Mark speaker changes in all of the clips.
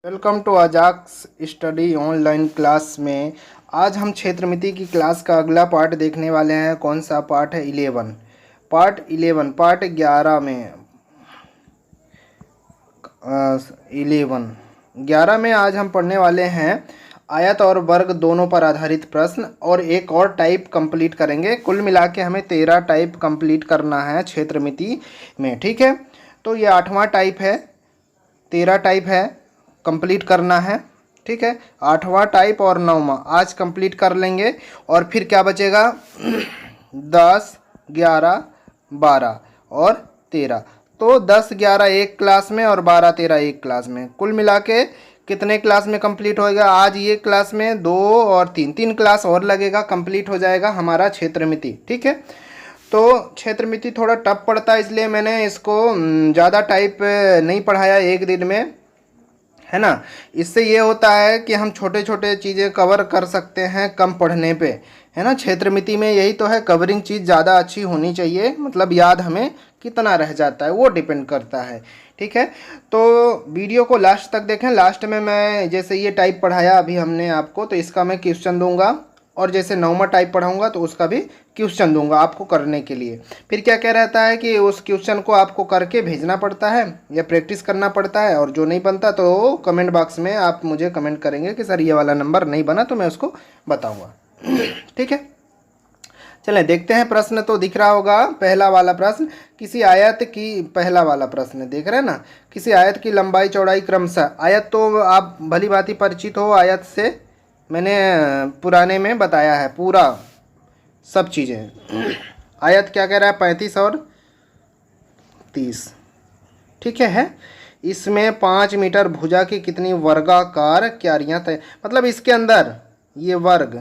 Speaker 1: Welcome to Ajax study online class में आज हम क्षेत्रमिति की क्लास का अगला पार्ट देखने वाले हैं। कौन सा पार्ट है? 11 पार्ट 11 में 11 में आज हम पढ़ने वाले हैं आयत और वर्ग दोनों पर आधारित प्रश्न और एक और टाइप कंप्लीट करेंगे। कुल मिला के हमें 13 टाइप कंप्लीट करना है क्षेत्रमिति में। ठीक है, तो ये 8वां टाइप है, 13 टाइप है, कंप्लीट करना है। ठीक है, 8वां टाइप और 9वां आज कंप्लीट कर लेंगे और फिर क्या बचेगा 10, 11, 12 और 13। तो 10, 11 एक क्लास में और 12, 13 एक क्लास में। कुल मिला के कितने क्लास में कंप्लीट होएगा? आज ये क्लास में 2 और 3 क्लास और लगेगा, कंप्लीट हो जाएगा हमारा क्षेत्रमिति। ठीक है, तो क्षेत्रमिति थोड़ा टफ पड़ता है, इसलिए मैंने इसको ज़्यादा टाइप नहीं पढ़ाया एक दिन में, है ना। इससे ये होता है कि हम छोटे छोटे चीज़ें कवर कर सकते हैं कम पढ़ने पे, है ना। क्षेत्रमिति में यही तो है, कवरिंग चीज़ ज़्यादा अच्छी होनी चाहिए, मतलब याद हमें कितना रह जाता है वो डिपेंड करता है। ठीक है, तो वीडियो को लास्ट तक देखें। लास्ट में मैं जैसे ये टाइप पढ़ाया अभी हमने आपको, तो इसका मैं क्वेश्चन दूंगा और जैसे 9वां टाइप पढ़ाऊंगा तो उसका भी क्वेश्चन दूंगा आपको करने के लिए। फिर क्या क्या रहता है कि उस क्वेश्चन को आपको करके भेजना पड़ता है या प्रैक्टिस करना पड़ता है, और जो नहीं बनता तो कमेंट बॉक्स में आप मुझे कमेंट करेंगे कि सर ये वाला नंबर नहीं बना, तो मैं उसको बताऊंगा। ठीक है, चलें देखते हैं। प्रश्न तो दिख रहा होगा, पहला वाला प्रश्न, किसी आयत की, पहला वाला प्रश्न देख रहे हैं ना, किसी आयत की लंबाई चौड़ाई क्रमशः, आयत तो आप भली भांति परिचित हो आयत से, मैंने पुराने में बताया है पूरा सब चीज़ें। आयत क्या कह रहा है? 35 और 30। ठीक है, इसमें 5 मीटर भुजा की कितनी वर्गाकार क्यारियाँ तय, मतलब इसके अंदर ये वर्ग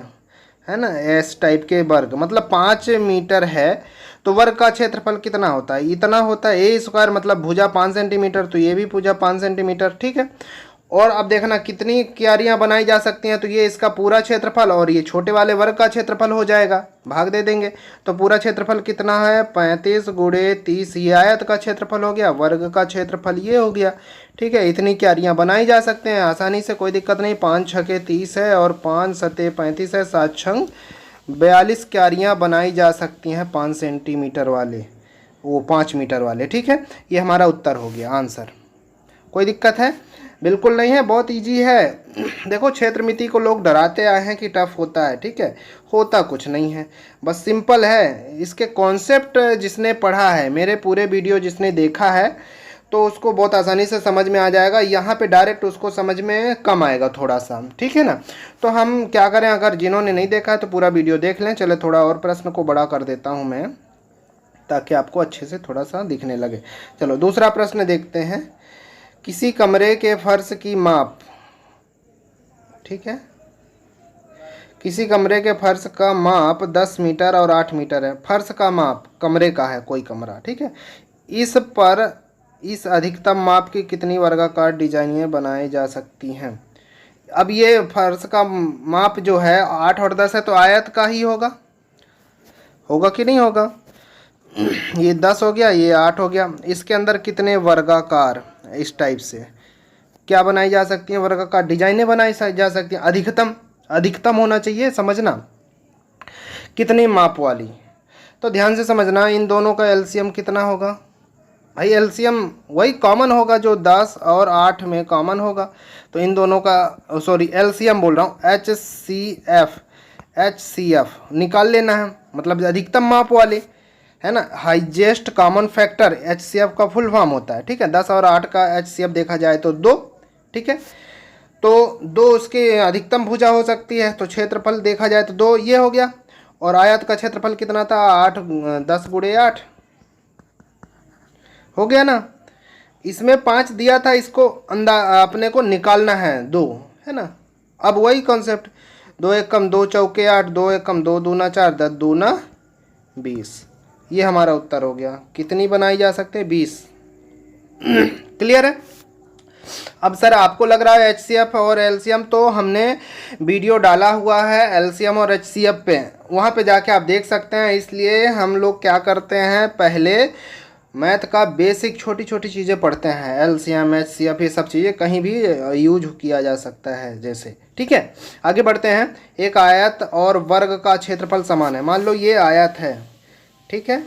Speaker 1: है ना, एस टाइप के वर्ग, मतलब 5 मीटर है तो वर्ग का क्षेत्रफल कितना होता है? इतना होता है। ए स्क्वायर मतलब भुजा 5 सेंटीमीटर, तो ये भी भुजा 5 सेंटीमीटर। ठीक है, और अब देखना कितनी क्यारियां बनाई जा सकती हैं, तो ये इसका पूरा क्षेत्रफल और ये छोटे वाले वर्ग का क्षेत्रफल हो जाएगा, भाग दे देंगे तो पूरा क्षेत्रफल कितना है? 35 गुणे 30। ये आयत का क्षेत्रफल हो गया, वर्ग का क्षेत्रफल ये हो गया। ठीक है, इतनी क्यारियां बनाई जा सकते हैं आसानी से, कोई दिक्कत नहीं। 5 छके 30 है और 5 सते 35 है, 7 छंग 42 क्यारियां बनाई जा सकती हैं 5 सेंटीमीटर वाले, वो 5 मीटर वाले। ठीक है, ये हमारा उत्तर हो गया, आंसर। कोई दिक्कत है? बिल्कुल नहीं है, बहुत इजी है। देखो क्षेत्रमिति को लोग डराते आए हैं कि टफ होता है, ठीक है, होता कुछ नहीं है, बस सिंपल है। इसके कॉन्सेप्ट जिसने पढ़ा है, मेरे पूरे वीडियो जिसने देखा है, तो उसको बहुत आसानी से समझ में आ जाएगा। यहाँ पे डायरेक्ट उसको समझ में कम आएगा थोड़ा सा, ठीक है ना। तो हम क्या करें, अगर जिन्होंने नहीं देखा है तो पूरा वीडियो देख लें। चले थोड़ा और प्रश्न को बड़ा कर देता हूँ मैं, ताकि आपको अच्छे से थोड़ा सा दिखने लगे। चलो दूसरा प्रश्न देखते हैं। किसी कमरे के फर्श की माप, ठीक है, किसी कमरे के फर्श का माप 10 मीटर और 8 मीटर है। फर्श का माप कमरे का है, कोई कमरा, ठीक है। इस पर इस अधिकतम माप की कितनी वर्गाकार डिजाइनें बनाई जा सकती हैं? अब ये फर्श का माप जो है 8 और 10 है, तो आयत का ही होगा, होगा कि नहीं होगा? ये 10 हो गया, ये 8 हो गया। इसके अंदर कितने वर्गाकार इस टाइप से क्या बनाई जा सकती हैं? वर्गाकार डिजाइनें बनाई जा सकती हैं। अधिकतम होना चाहिए, समझना, कितने माप वाली। तो ध्यान से समझना, इन दोनों का एलसीएम कितना होगा भाई? एलसीएम वही कॉमन होगा जो 10 और 8 में कॉमन होगा। तो इन दोनों का, सॉरी एलसीएम बोल रहा हूँ, एचसीएफ निकाल लेना है, मतलब अधिकतम माप वाले, है ना। हाईएस्ट कॉमन फैक्टर एचसीएफ का फुल फॉर्म होता है, ठीक है। 10 और 8 का एचसीएफ देखा जाए तो 2, ठीक है। तो 2 उसकी अधिकतम भुजा हो सकती है, तो क्षेत्रफल देखा जाए तो 2 ये हो गया। और आयत का क्षेत्रफल कितना था? 8, 10 गुणे 8 हो गया ना। इसमें 5 दिया था, इसको अपने को निकालना है 2, है ना। अब वही कॉन्सेप्ट, 2 एकम 2 चौके 8, 2 एकम 2 दूना 4, 10 दूना 20। ये हमारा उत्तर हो गया। कितनी बनाई जा सकते हैं? 20। क्लियर है? अब सर आपको लग रहा है एचसीएफ और एलसीएम, तो हमने वीडियो डाला हुआ है एलसीएम और एचसीएफ पे, वहाँ पे जाके आप देख सकते हैं। इसलिए हम लोग क्या करते हैं, पहले मैथ का बेसिक छोटी छोटी चीज़ें पढ़ते हैं, एलसीएम एचसीएफ ये सब चीज़ें कहीं भी यूज किया जा सकता है जैसे। ठीक है, आगे बढ़ते हैं। एक आयत और वर्ग का क्षेत्रफल समान है। मान लो ये आयत है, ठीक है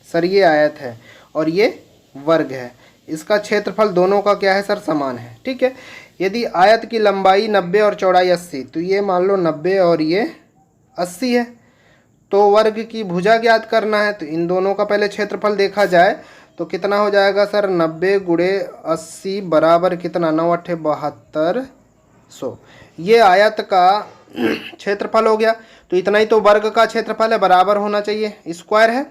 Speaker 1: सर, ये आयत है और ये वर्ग है, इसका क्षेत्रफल दोनों का क्या है सर, समान है। ठीक है, यदि आयत की लंबाई 90 और चौड़ाई 80, तो ये मान लो 90 और ये 80 है, तो वर्ग की भुजा ज्ञात करना है। तो इन दोनों का पहले क्षेत्रफल देखा जाए तो कितना हो जाएगा सर, 90 गुणे 80 बराबर कितना, 9 अट्ठे 7200। ये आयत का क्षेत्रफल हो गया। तो इतना ही तो वर्ग का क्षेत्रफल है, बराबर होना चाहिए, स्क्वायर है,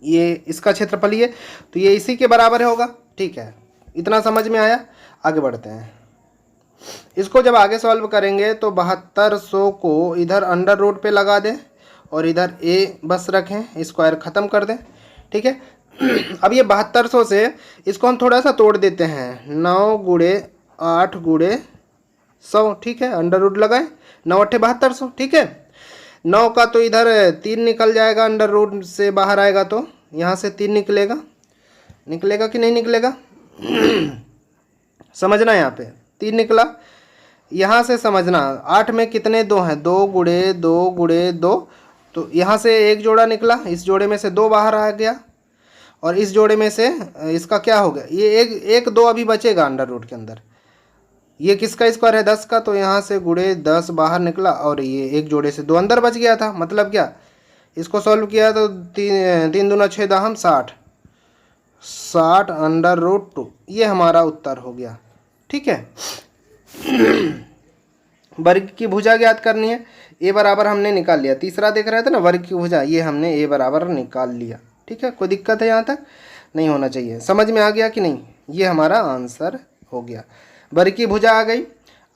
Speaker 1: ये इसका क्षेत्रफल ही है, तो ये इसी के बराबर होगा। ठीक है, इतना समझ में आया। आगे बढ़ते हैं। इसको जब आगे सॉल्व करेंगे तो 7200 को इधर अंडर रूट पे लगा दें और इधर ए बस रखें, स्क्वायर ख़त्म कर दें। ठीक है, अब ये 7200 से इसको हम थोड़ा सा तोड़ देते हैं, 9 गुणे 8 गुणे 100। ठीक है, अंडर रूट लगाएं, 9 अट्ठे 7200। ठीक है, 9 का तो इधर 3 निकल जाएगा, अंडर रूट से बाहर आएगा तो यहाँ से 3 निकलेगा, निकलेगा कि नहीं निकलेगा समझना, यहाँ पे 3 निकला, यहाँ से समझना 8 में कितने 2 हैं, 2 गुणे 2 गुणे 2, तो यहाँ से एक जोड़ा निकला, इस जोड़े में से 2 बाहर आ गया और इस जोड़े में से इसका क्या हो गया, ये एक 2 अभी बचेगा अंडर रूट के अंदर। ये किसका स्क्वायर है, 10 का, तो यहाँ से गुणे 10 बाहर निकला और ये एक जोड़े से 2 अंदर बच गया था। मतलब क्या, इसको सॉल्व किया तो 3 दूना 6 दाहम 60 अंडर रूट 2, ये हमारा उत्तर हो गया। ठीक है, वर्ग की भुजा ज्ञात करनी है, ए बराबर हमने निकाल लिया। तीसरा देख रहे थे ना, वर्ग की भुजा, ये हमने ए बराबर निकाल लिया। ठीक है, कोई दिक्कत है यहाँ तक, नहीं होना चाहिए। समझ में आ गया कि नहीं, ये हमारा आंसर हो गया, वर्ग की भुजा आ गई।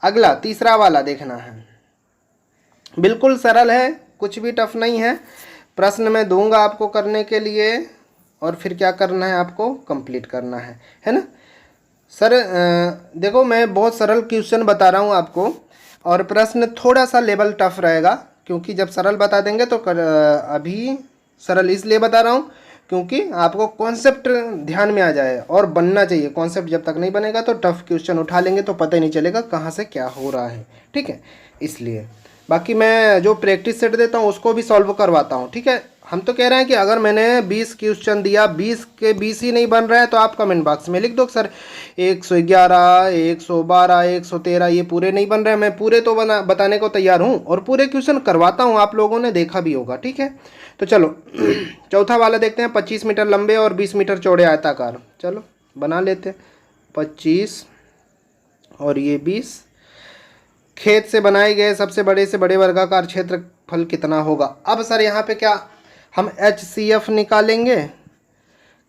Speaker 1: अगला तीसरा वाला देखना है, बिल्कुल सरल है, कुछ भी टफ नहीं है। प्रश्न मैं दूंगा आपको करने के लिए और फिर क्या करना है, आपको कंप्लीट करना है ना सर। देखो मैं बहुत सरल क्वेश्चन बता रहा हूँ आपको और प्रश्न थोड़ा सा लेवल टफ रहेगा, क्योंकि जब सरल बता देंगे तो अभी सरल इसलिए बता रहा हूँ क्योंकि आपको कॉन्सेप्ट ध्यान में आ जाए और बनना चाहिए। कॉन्सेप्ट जब तक नहीं बनेगा तो टफ क्वेश्चन उठा लेंगे तो पता ही नहीं चलेगा कहाँ से क्या हो रहा है। ठीक है, इसलिए बाकी मैं जो प्रैक्टिस सेट देता हूँ उसको भी सॉल्व करवाता हूँ। ठीक है, हम तो कह रहे हैं कि अगर मैंने 20 क्वेश्चन दिया, 20 के 20 ही नहीं बन रहा है तो आप कमेंट बॉक्स में लिख दो सर 111, 112, 113 ये पूरे नहीं बन रहे हैं। मैं पूरे तो बताने को तैयार हूँ और पूरे क्वेश्चन करवाता हूँ, आप लोगों ने देखा भी होगा। ठीक है, तो चलो चौथा वाला देखते हैं। 25 मीटर लंबे और 20 मीटर चौड़े आयताकार, चलो बना लेते हैं। 25 और ये 20, खेत से बनाए गए सबसे बड़े से बड़े वर्गाकार क्षेत्रफल कितना होगा। अब सर यहाँ पे क्या हम HCF निकालेंगे,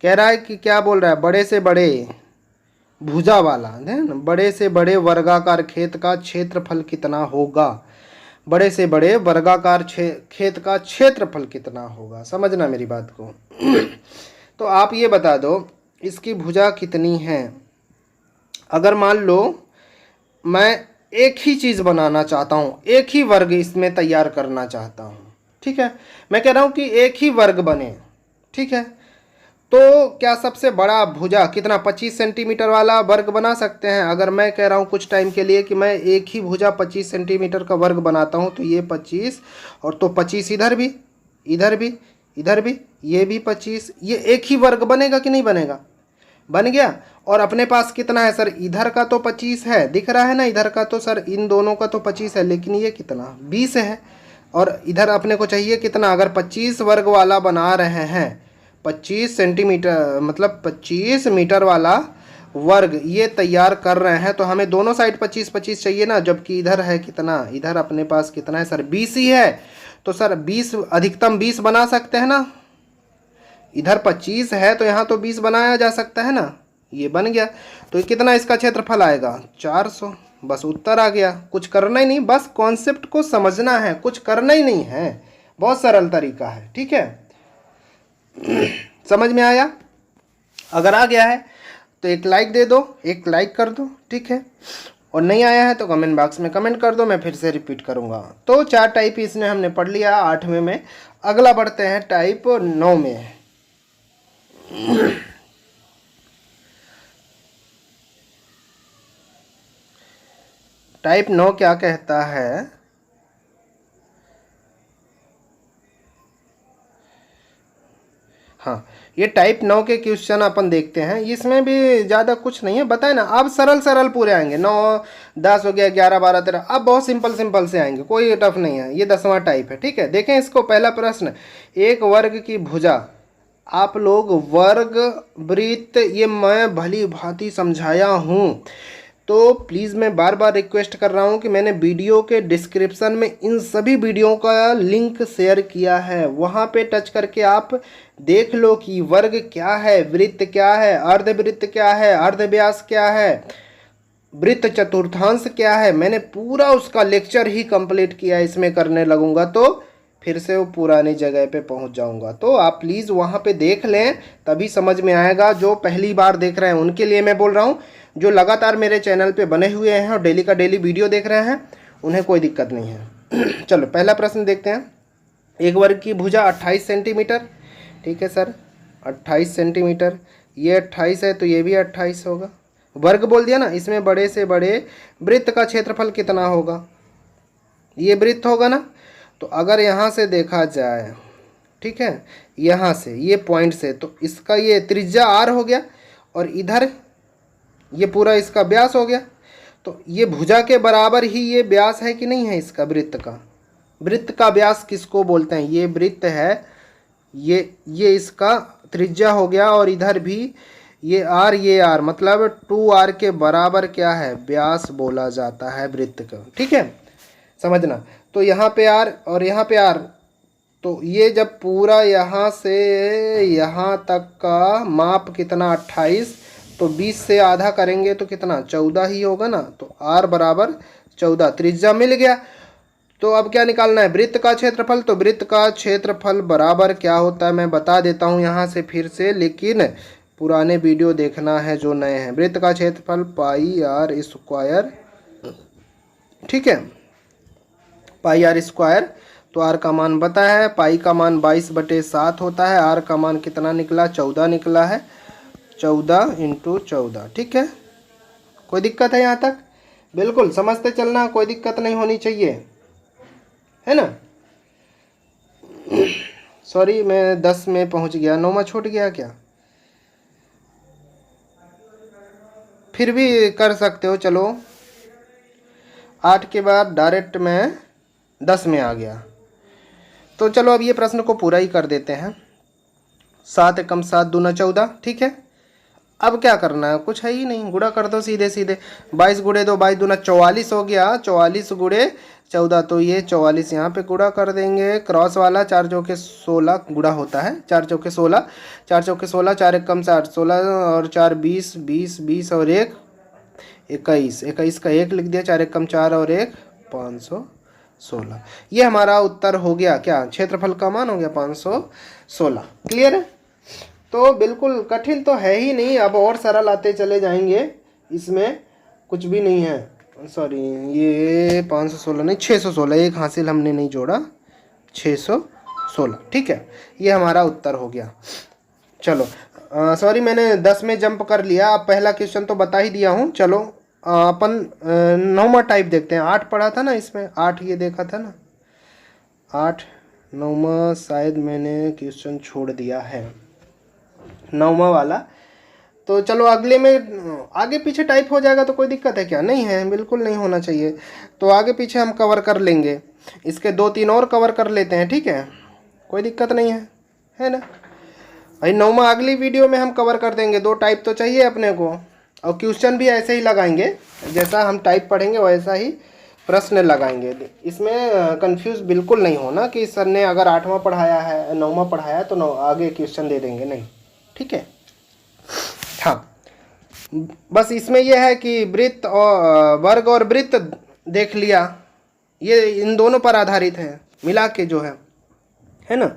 Speaker 1: कह रहा है कि क्या बोल रहा है, बड़े से बड़े भुजा वाला है ना, बड़े से बड़े वर्गाकार खेत का क्षेत्रफल कितना होगा, बड़े से बड़े वर्गाकार खेत का क्षेत्रफल कितना होगा, समझना मेरी बात को। तो आप ये बता दो इसकी भुजा कितनी है। अगर मान लो मैं एक ही चीज़ बनाना चाहता हूँ, एक ही वर्ग इसमें तैयार करना चाहता हूँ, ठीक है, मैं कह रहा हूँ कि एक ही वर्ग बने, ठीक है, तो क्या सबसे बड़ा भुजा कितना 25 सेंटीमीटर वाला वर्ग बना सकते हैं। अगर मैं कह रहा हूँ कुछ टाइम के लिए कि मैं एक ही भुजा 25 सेंटीमीटर का वर्ग बनाता हूँ, तो ये 25 और तो 25 इधर भी, इधर भी, इधर भी, ये भी 25, ये एक ही वर्ग बनेगा कि नहीं बनेगा, बन गया। और अपने पास कितना है सर, इधर का तो 25 है, दिख रहा है ना, इधर का तो सर इन दोनों का तो 25 है, लेकिन ये कितना 20 है और इधर अपने को चाहिए कितना। अगर 25 वर्ग वाला बना रहे हैं, 25 सेंटीमीटर मतलब 25 मीटर वाला वर्ग ये तैयार कर रहे हैं, तो हमें दोनों साइड 25-25 चाहिए ना, जबकि इधर है कितना, इधर अपने पास कितना है सर 20 ही है, तो सर 20 अधिकतम 20 बना सकते हैं ना। इधर 25 है तो यहाँ तो 20 बनाया जा सकता है ना, ये बन गया। तो कितना इसका क्षेत्रफल आएगा 400, बस उत्तर आ गया। कुछ करना ही नहीं, बस कॉन्सेप्ट को समझना है, कुछ करना ही नहीं है, बहुत सरल तरीका है। ठीक है, समझ में आया। अगर आ गया है तो एक लाइक दे दो, एक लाइक कर दो, ठीक है, और नहीं आया है तो कमेंट बॉक्स में कमेंट कर दो, मैं फिर से रिपीट करूँगा। तो 4 टाइप इसने हमने पढ़ लिया 8वें में। अगला बढ़ते हैं टाइप 9 में। टाइप 9 क्या कहता है? हाँ, ये टाइप 9 के क्वेश्चन अपन देखते हैं। इसमें भी ज़्यादा कुछ नहीं है, बताए ना। अब सरल सरल पूरे आएंगे। 9 10 हो गया, 11 12 13, अब बहुत सिंपल सिंपल से आएंगे, कोई टफ नहीं है। ये 10वां टाइप है, ठीक है। देखें इसको, पहला प्रश्न, एक वर्ग की भुजा। आप लोग वर्ग, वृत्त, ये मैं भली भांति समझाया हूँ, तो प्लीज़ मैं बार बार रिक्वेस्ट कर रहा हूँ कि मैंने वीडियो के डिस्क्रिप्शन में इन सभी वीडियो का लिंक शेयर किया है, वहाँ पे टच करके आप देख लो कि वर्ग क्या है, वृत्त क्या है, अर्धवृत्त क्या है, अर्धव्यास क्या है, वृत्त चतुर्थांश क्या है। मैंने पूरा उसका लेक्चर ही कंप्लीट किया, इसमें करने लगूंगा तो फिर से वो पुरानी जगह पे पहुंच जाऊंगा। तो आप प्लीज़ वहाँ पे देख लें, तभी समझ में आएगा। जो पहली बार देख रहे हैं उनके लिए मैं बोल रहा हूँ, जो लगातार मेरे चैनल पे बने हुए हैं और डेली का डेली वीडियो देख रहे हैं, उन्हें कोई दिक्कत नहीं है। चलो पहला प्रश्न देखते हैं। एक वर्ग की भुजा 28 सेंटीमीटर, ठीक है सर, 28 सेंटीमीटर। ये 28 है तो ये भी 28 होगा। वर्ग बोल दिया ना, इसमें बड़े से बड़े वृत्त का क्षेत्रफल कितना होगा? ये वृत्त होगा ना। तो अगर यहाँ से देखा जाए, ठीक है, यहाँ से ये पॉइंट से, तो इसका ये त्रिज्या r हो गया, और इधर ये पूरा इसका व्यास हो गया। तो ये भुजा के बराबर ही ये व्यास है कि नहीं है इसका, वृत्त का? वृत्त का व्यास किसको बोलते हैं? ये वृत्त है, ये इसका त्रिज्या हो गया, और इधर भी ये r, ये r, मतलब 2r के बराबर क्या है, व्यास बोला जाता है वृत्त का, ठीक है, समझना। तो यहाँ पे r और यहाँ पे r, तो ये जब पूरा यहाँ से यहाँ तक का माप कितना 28, तो 20 से आधा करेंगे तो कितना 14 ही होगा ना। तो r बराबर 14, त्रिज्या मिल गया। तो अब क्या निकालना है, वृत्त का क्षेत्रफल। तो वृत्त का क्षेत्रफल बराबर क्या होता है मैं बता देता हूँ यहाँ से फिर से, लेकिन पुराने वीडियो देखना है जो नए हैं। वृत्त का क्षेत्रफल पाई r स्क्वायर, ठीक है, पाई r स्क्वायर। तो r का मान पता है, पाई का मान 22/7 होता है, r का मान कितना निकला, 14 निकला है, 14 × 14, ठीक है। कोई दिक्कत है यहाँ तक? बिल्कुल समझते चलना, कोई दिक्कत नहीं होनी चाहिए, है ना। सॉरी, मैं 10 में पहुँच गया, 9वां छूट गया क्या? फिर भी कर सकते हो, चलो 8 के बाद डायरेक्ट मैं 10 में आ गया। तो चलो अब ये प्रश्न को पूरा ही कर देते हैं। 7 × 7 दूना 14, ठीक है। अब क्या करना है, कुछ है ही नहीं, गुणा कर दो सीधे सीधे। 22 × 2 22 दूना 44 हो गया, 44 × 14, तो ये 44 यहाँ पे गुणा कर देंगे, क्रॉस वाला। 4 चौके 16 गुणा होता है, 4 चौके 16, 4 चौके 16, 4 × 8 16, और 4 20 20 20 और 1 21, 21 का 1 लिख दिया, 4 × 4 और 1 516। ये हमारा उत्तर हो गया, क्या क्षेत्रफल का मान हो गया 516। क्लियर है? तो बिल्कुल कठिन तो है ही नहीं, अब और सरल आते चले जाएंगे, इसमें कुछ भी नहीं है। सॉरी, ये 516 नहीं, 616, एक हासिल हमने नहीं जोड़ा, 616, ठीक है। ये हमारा उत्तर हो गया। चलो सॉरी, मैंने 10 में जंप कर लिया। अब पहला क्वेश्चन तो बता ही दिया हूँ। चलो अपन 9वां टाइप देखते हैं। 8 पढ़ा था ना इसमें, 8 ये देखा था ना, 8 9वां शायद मैंने क्वेश्चन छोड़ दिया है, 9वां वाला। तो चलो अगले में आगे पीछे टाइप हो जाएगा तो कोई दिक्कत है क्या? नहीं है, बिल्कुल नहीं होना चाहिए। तो आगे पीछे हम कवर कर लेंगे, इसके 2-3 और कवर कर लेते हैं, ठीक है, कोई दिक्कत नहीं है ना भाई। 9वां अगली वीडियो में हम कवर कर देंगे। 2 टाइप तो चाहिए अपने को, और क्वेश्चन भी ऐसे ही लगाएंगे, जैसा हम टाइप पढ़ेंगे वैसा ही प्रश्न लगाएंगे। इसमें कंफ्यूज बिल्कुल नहीं होना कि सर ने अगर 8वां पढ़ाया है 9वां पढ़ाया तो आगे क्वेश्चन दे देंगे, नहीं, ठीक है। हाँ, बस इसमें यह है कि वृत्त और वर्ग और वृत्त देख लिया, ये इन दोनों पर आधारित है मिला के जो है ना।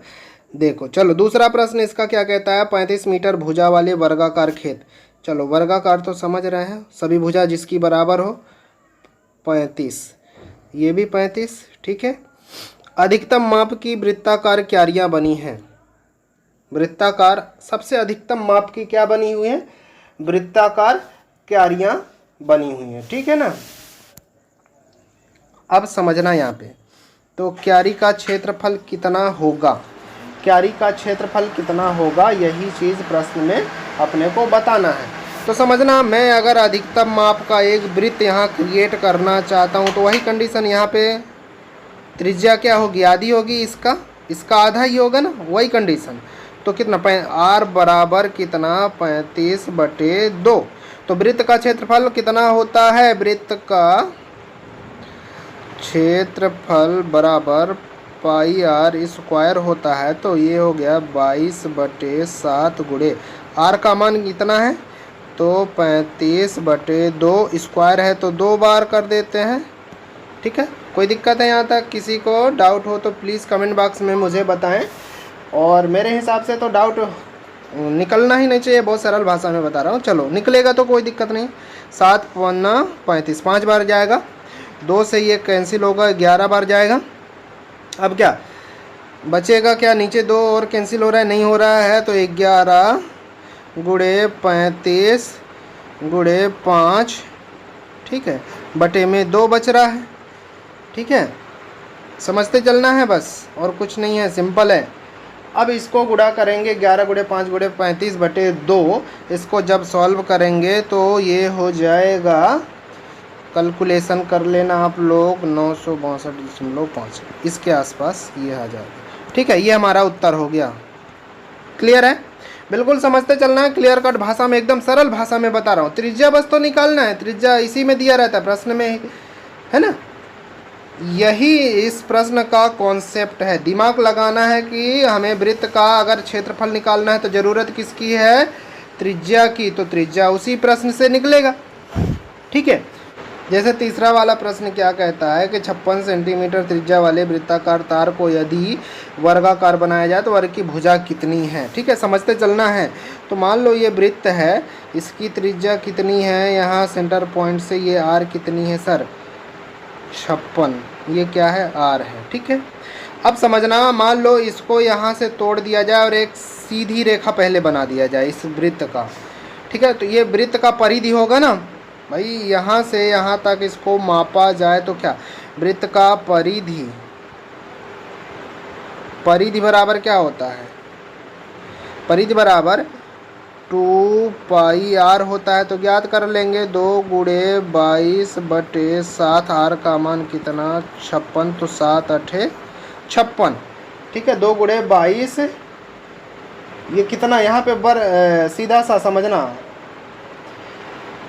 Speaker 1: देखो चलो दूसरा प्रश्न इसका क्या कहता है, 35 मीटर भुजा वाले वर्गाकार खेत। चलो वर्गाकार तो समझ रहे हैं, सभी भुजा जिसकी बराबर हो 35, ये भी 35, ठीक है। अधिकतम माप की वृत्ताकार क्यारियाँ बनी हैं, वृत्ताकार सबसे अधिकतम माप की क्या बनी हुई है, वृत्ताकार क्यारियां बनी हुई हैं, ठीक है ना। अब समझना यहाँ पे, तो क्यारी का क्षेत्रफल कितना होगा, क्यारी का क्षेत्रफल कितना होगा, यही चीज़ प्रश्न में अपने को बताना है। तो समझना, मैं अगर अधिकतम माप का एक वृत्त यहाँ क्रिएट करना चाहता हूँ तो वही कंडीशन यहाँ पे, त्रिज्या क्या होगी, आधी होगी, इसका आधा ही होगा ना, वही कंडीशन। तो कितना, r बराबर कितना, 35/2। तो वृत्त का क्षेत्रफल कितना होता है, वृत्त का क्षेत्रफल बराबर पाई r स्क्वायर होता है। तो ये हो गया 22/7 गुणे r का मान कितना है, तो 35/2 स्क्वायर है, तो 2 बार कर देते हैं, ठीक है। कोई दिक्कत है यहाँ तक, किसी को डाउट हो तो प्लीज़ कमेंट बॉक्स में मुझे बताएं। और मेरे हिसाब से तो डाउट निकलना ही नहीं चाहिए, बहुत सरल भाषा में बता रहा हूँ। चलो निकलेगा तो कोई दिक्कत नहीं। 7 पन्ना 35, 5 बार जाएगा, 2 से ये कैंसिल होगा, 11 बार जाएगा। अब क्या बचेगा, क्या नीचे 2 और कैंसिल हो रहा है, नहीं हो रहा है, तो 11 गुणे 35 गुणे 5, ठीक है, बटे में 2 बच रहा है, ठीक है। समझते चलना है बस, और कुछ नहीं है, सिंपल है। अब इसको गुणा करेंगे, 11 गुणे 5 गुणे 35/2। इसको जब सॉल्व करेंगे तो ये हो जाएगा, कैलकुलेशन कर लेना आप लोग, 962.5 इसके आसपास ये आ जाएगा, ठीक है। ये हमारा उत्तर हो गया। क्लियर है, बिल्कुल समझते चलना है, क्लियर कट भाषा में, एकदम सरल भाषा में बता रहा हूँ। त्रिज्या बस तो निकालना है, त्रिज्या इसी में दिया रहता है प्रश्न में, है ना। यही इस प्रश्न का कॉन्सेप्ट है, दिमाग लगाना है कि हमें वृत्त का अगर क्षेत्रफल निकालना है तो ज़रूरत किसकी है, त्रिज्या की। तो त्रिज्या उसी प्रश्न से निकलेगा, ठीक है। जैसे तीसरा वाला प्रश्न क्या कहता है कि 56 सेंटीमीटर त्रिज्या वाले वृत्ताकार तार को यदि वर्गाकार बनाया जाए तो वर्ग की भुजा कितनी है, ठीक है। समझते चलना है। तो मान लो ये वृत्त है, इसकी त्रिज्या कितनी है, यहाँ सेंटर पॉइंट से ये r कितनी है सर, 56, ये क्या है, r है, ठीक है। अब समझना, मान लो इसको यहाँ से तोड़ दिया जाए और एक सीधी रेखा पहले बना दिया जाए इस वृत्त का, ठीक है। तो ये वृत्त का परिधि होगा ना भाई, यहाँ से यहाँ तक इसको मापा जाए तो क्या, वृत्त का परिधि, परिधि बराबर क्या होता है, परिधि बराबर 2 पाई r होता है। तो ज्ञात कर लेंगे, 2 गुणे 22/7, r का मान कितना, 56, तो 7 8 56, ठीक है। 2 गुणे 22, ये कितना, यहाँ पे सीधा सा समझना,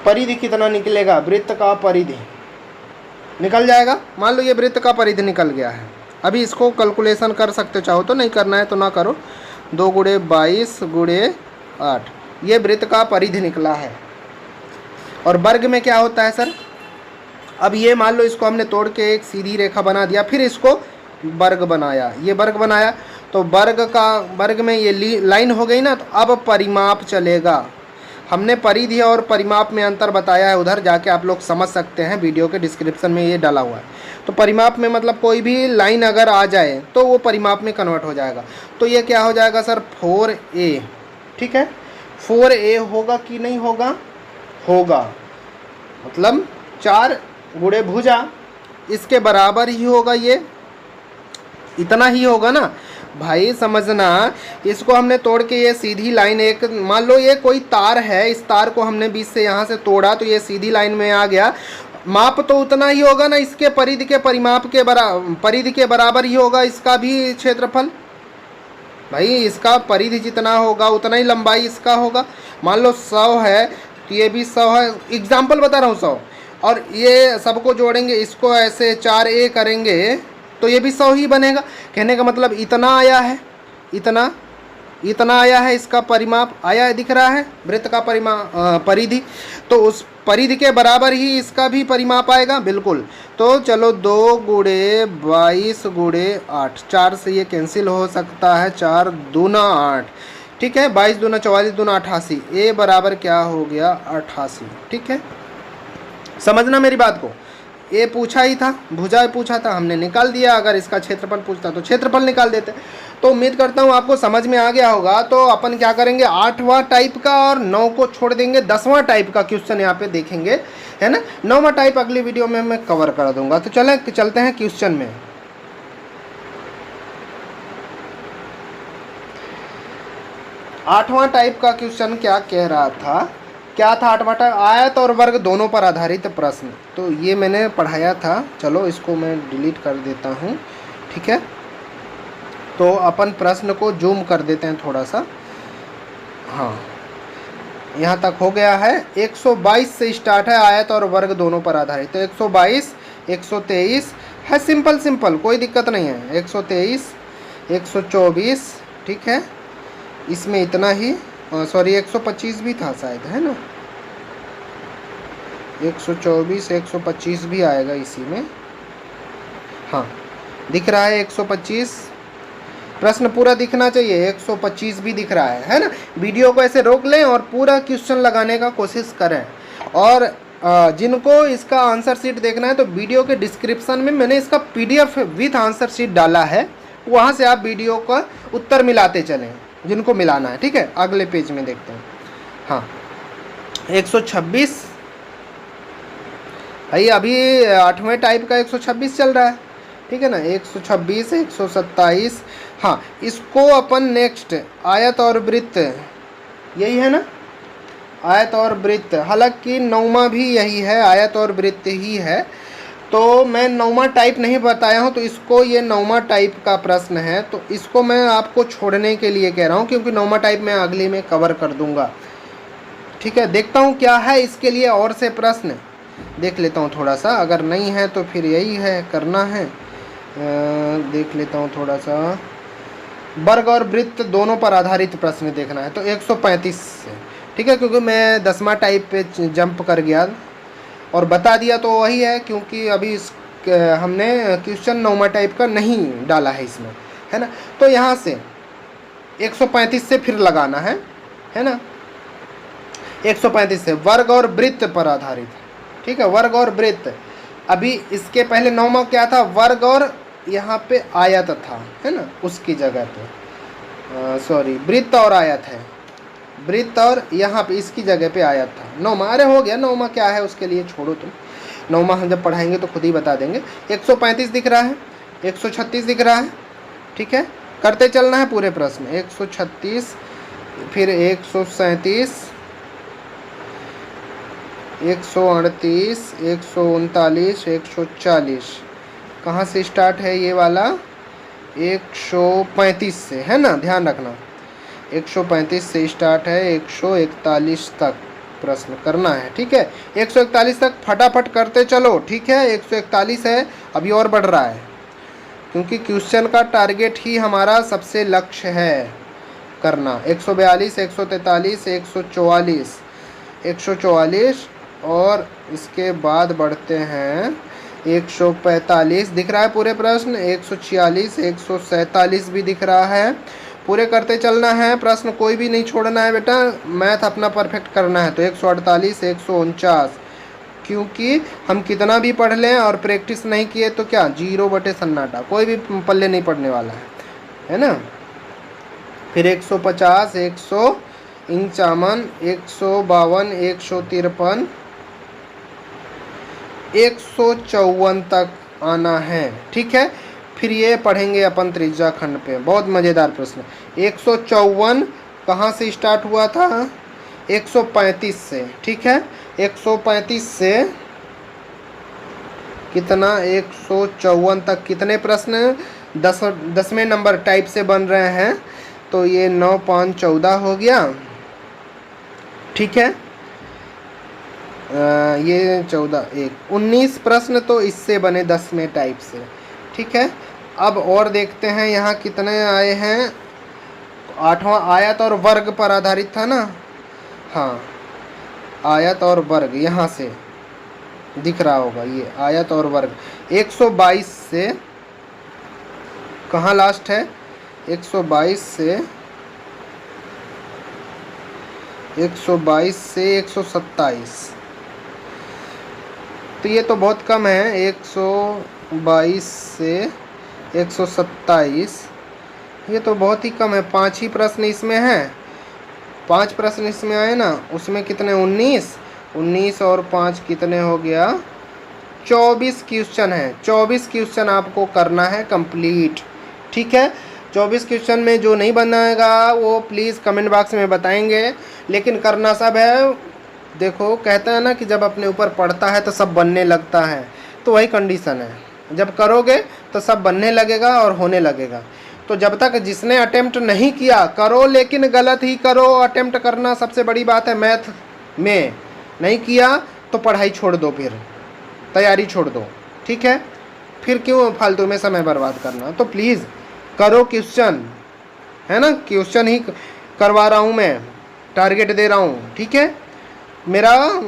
Speaker 1: परिधि कितना निकलेगा, वृत्त का परिधि निकल जाएगा। मान लो ये वृत्त का परिधि निकल गया है। अभी इसको कैलकुलेशन कर सकते, चाहो तो, नहीं करना है तो ना करो। 2 गुणे 22 गुणे 8, ये वृत्त का परिधि निकला है। और वर्ग में क्या होता है सर, अब ये मान लो इसको हमने तोड़ के एक सीधी रेखा बना दिया, फिर इसको वर्ग बनाया, ये वर्ग बनाया, तो वर्ग में ये लाइन हो गई ना। तो अब परिमाप चलेगा, हमने परिधि और परिमाप में अंतर बताया है, उधर जाके आप लोग समझ सकते हैं, वीडियो के डिस्क्रिप्शन में ये डाला हुआ है। तो परिमाप में मतलब कोई भी लाइन अगर आ जाए तो वो परिमाप में कन्वर्ट हो जाएगा। तो ये क्या हो जाएगा सर, 4a, ठीक है। 4a होगा कि नहीं होगा, होगा, मतलब 4 गुणे भुजा, इसके बराबर ही होगा, ये इतना ही होगा ना भाई। समझना, इसको हमने तोड़ के ये सीधी लाइन, एक मान लो ये कोई तार है, इस तार को हमने बीच से यहाँ से तोड़ा तो ये सीधी लाइन में आ गया, माप तो उतना ही होगा ना, इसके परिधि के परिमाप के परिधि के बराबर ही होगा इसका भी क्षेत्रफल भाई। इसका परिधि जितना होगा उतना ही लंबाई इसका होगा। मान लो 100 है तो ये भी 100 है, एग्जाम्पल बता रहा हूँ 100, और ये सबको जोड़ेंगे, इसको ऐसे 4a करेंगे तो ये भी 100 ही बनेगा। कहने का मतलब इतना आया है, इतना आया है, इसका परिमाप आया है, दिख रहा है वृत्त का परिधि, तो उस परिधि के बराबर ही इसका भी परिमाप आएगा, बिल्कुल। तो चलो 2 गुणे 22 गुणे 8, 4 से ये कैंसिल हो सकता है, 4 दूना 8, ठीक है। 22 दूना 44 दूना 88, a बराबर क्या हो गया, 88, ठीक है। समझना मेरी बात को, ये पूछा ही था, भुजा पूछा था, हमने निकाल दिया। अगर इसका क्षेत्रफल पूछता तो क्षेत्रफल निकाल देते। तो उम्मीद करता हूँ आपको समझ में आ गया होगा। तो अपन क्या करेंगे, 8वां टाइप का और 9 को छोड़ देंगे, 10वां टाइप का क्वेश्चन यहाँ पे देखेंगे, है ना। 9वां टाइप अगली वीडियो में मैं कवर कर दूंगा। तो चलते हैं क्वेश्चन में। 8वां टाइप का क्वेश्चन क्या कह रहा था, क्या था 8वां टाइप, आयत और वर्ग दोनों पर आधारित प्रश्न। तो ये मैंने पढ़ाया था, चलो इसको मैं डिलीट कर देता हूँ, ठीक है। तो अपन प्रश्न को जूम कर देते हैं थोड़ा सा। हाँ, यहाँ तक हो गया है। 122 से स्टार्ट है, आयत और वर्ग दोनों पर आधारित। तो 122, 123 है, सिंपल, कोई दिक्कत नहीं है। 123, 124, ठीक है, इसमें इतना ही। सॉरी 125 भी था शायद, है ना। 124, 125 भी आएगा इसी में। हाँ, दिख रहा है 125, प्रश्न पूरा दिखना चाहिए। 125 भी दिख रहा है ना। वीडियो को ऐसे रोक लें और पूरा क्वेश्चन लगाने का कोशिश करें। और जिनको इसका आंसर शीट देखना है तो वीडियो के डिस्क्रिप्शन में मैंने इसका PDF विथ आंसर शीट डाला है, वहाँ से आप वीडियो का उत्तर मिलाते चलें जिनको मिलाना है, ठीक है। अगले पेज में देखते हैं। हाँ, 126 भाई, अभी 8वें टाइप का 126 चल रहा है, ठीक है ना। 126, 127। हाँ, इसको अपन नेक्स्ट आयत और वृत्त, यही है ना, आयत और वृत्त। हालांकि 9वां भी यही है, आयत और वृत्त ही है। तो मैं 9वां टाइप नहीं बताया हूँ, तो इसको, ये 9वां टाइप का प्रश्न है, तो इसको मैं आपको छोड़ने के लिए कह रहा हूँ, क्योंकि 9वां टाइप मैं अगली में कवर कर दूंगा, ठीक है। देखता हूँ क्या है इसके लिए और से प्रश्न, देख लेता हूँ थोड़ा सा। अगर नहीं है तो फिर यही है, करना है। देख लेता हूँ थोड़ा सा। वर्ग और वृत्त दोनों पर आधारित प्रश्न देखना है, तो 135 से, ठीक है, क्योंकि मैं 10वां टाइप पे जंप कर गया और बता दिया तो वही है, क्योंकि अभी हमने क्वेश्चन 9वां टाइप का नहीं डाला है इसमें, है ना। तो यहाँ से 135 से फिर लगाना है ना। 135 से वर्ग और वृत्त पर आधारित, ठीक है, वर्ग और वृत्त। अभी इसके पहले 9वां क्या था, वर्ग और यहाँ पे आयत था, है ना, उसकी जगह पे सॉरी वृत्त और आयत है, वृत्त और यहाँ पे इसकी जगह पे आयत था। 9वां, अरे हो गया 9वां क्या है उसके लिए छोड़ो तुम, 9वां हम जब पढ़ाएंगे तो खुद ही बता देंगे। 135 दिख रहा है, 136 दिख रहा है, ठीक है, करते चलना है पूरे प्रश्न। 136, फिर 137, 138, 139, 140। कहाँ से स्टार्ट है ये वाला, 135 से, है ना, ध्यान रखना। 135 से स्टार्ट है, 141 तक प्रश्न करना है, ठीक है। 141 तक फटाफट करते चलो, ठीक है। 141 है, अभी और बढ़ रहा है, क्योंकि क्वेश्चन का टारगेट ही हमारा सबसे लक्ष्य है करना। 142, 143, 144, 144 और इसके बाद बढ़ते हैं 145 दिख रहा है पूरे प्रश्न, 146, 147 भी दिख रहा है। पूरे करते चलना है, प्रश्न कोई भी नहीं छोड़ना है बेटा, मैथ अपना परफेक्ट करना है। तो 148, 149, क्योंकि हम कितना भी पढ़ लें और प्रैक्टिस नहीं किए तो क्या, 0 बटे सन्नाटा, कोई भी पल्ले नहीं पड़ने वाला है ना। फिर 150, 151, 152, 153, 154 तक आना है, ठीक है। फिर ये पढ़ेंगे अपन त्रिज्या खंड पे, बहुत मज़ेदार प्रश्न। 154 कहाँ से स्टार्ट हुआ था, 135 से, ठीक है। 135 से कितना, 154 तक कितने प्रश्न 10वें नंबर टाइप से बन रहे हैं। तो ये 9, 5, 14 हो गया, ठीक है। ये 14, 1, 19 प्रश्न तो इससे बने 10वें टाइप से, ठीक है। अब और देखते हैं यहाँ कितने आए हैं। 8वां आयत और वर्ग पर आधारित था ना, हाँ, आयत और वर्ग, यहाँ से दिख रहा होगा ये आयत और वर्ग। 122 से कहाँ लास्ट है, 122 से 127, तो ये तो बहुत कम है, 122 से 127, ये तो बहुत ही कम है। 5 ही प्रश्न इसमें हैं, 5 प्रश्न इसमें आए ना, उसमें कितने 19 और 5 कितने हो गया 24 क्वेश्चन है। 24 क्वेश्चन आपको करना है कंप्लीट, ठीक है। 24 क्वेश्चन में जो नहीं बनाएगा वो प्लीज़ कमेंट बॉक्स में बताएंगे, लेकिन करना सब है। देखो कहते हैं ना कि जब अपने ऊपर पड़ता है तो सब बनने लगता है, तो वही कंडीशन है, जब करोगे तो सब बनने लगेगा और होने लगेगा। तो जब तक जिसने अटेम्प्ट नहीं किया, करो लेकिन गलत ही करो। अटेम्प्ट करना सबसे बड़ी बात है। मैथ में नहीं किया तो पढ़ाई छोड़ दो, फिर तैयारी छोड़ दो, ठीक है। फिर क्यों फालतू में समय बर्बाद करना। तो प्लीज़ करो क्वेश्चन, है ना, क्वेश्चन ही करवा रहा हूँ मैं, टारगेट दे रहा हूँ, ठीक है। मेरा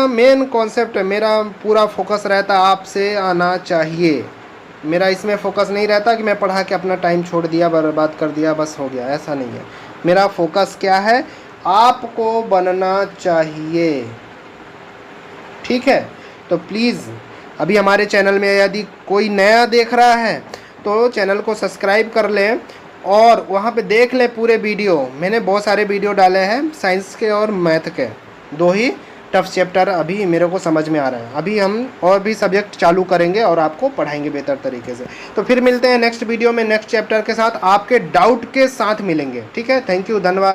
Speaker 1: मेन कॉन्सेप्ट है, मेरा पूरा फोकस रहता आपसे आना चाहिए। मेरा इसमें फोकस नहीं रहता कि मैं पढ़ा के अपना टाइम छोड़ दिया, बर्बाद कर दिया, बस हो गया, ऐसा नहीं है। मेरा फोकस क्या है, आपको बनना चाहिए, ठीक है। तो प्लीज़ अभी हमारे चैनल में यदि कोई नया देख रहा है तो चैनल को सब्सक्राइब कर लें और वहाँ पे देख लें पूरे वीडियो। मैंने बहुत सारे वीडियो डाले हैं, साइंस के और मैथ के, 2 ही टफ चैप्टर अभी मेरे को समझ में आ रहा है। अभी हम और भी सब्जेक्ट चालू करेंगे और आपको पढ़ाएंगे बेहतर तरीके से। तो फिर मिलते हैं नेक्स्ट वीडियो में नेक्स्ट चैप्टर के साथ, आपके डाउट के साथ मिलेंगे, ठीक है। थैंक यू, धन्यवाद।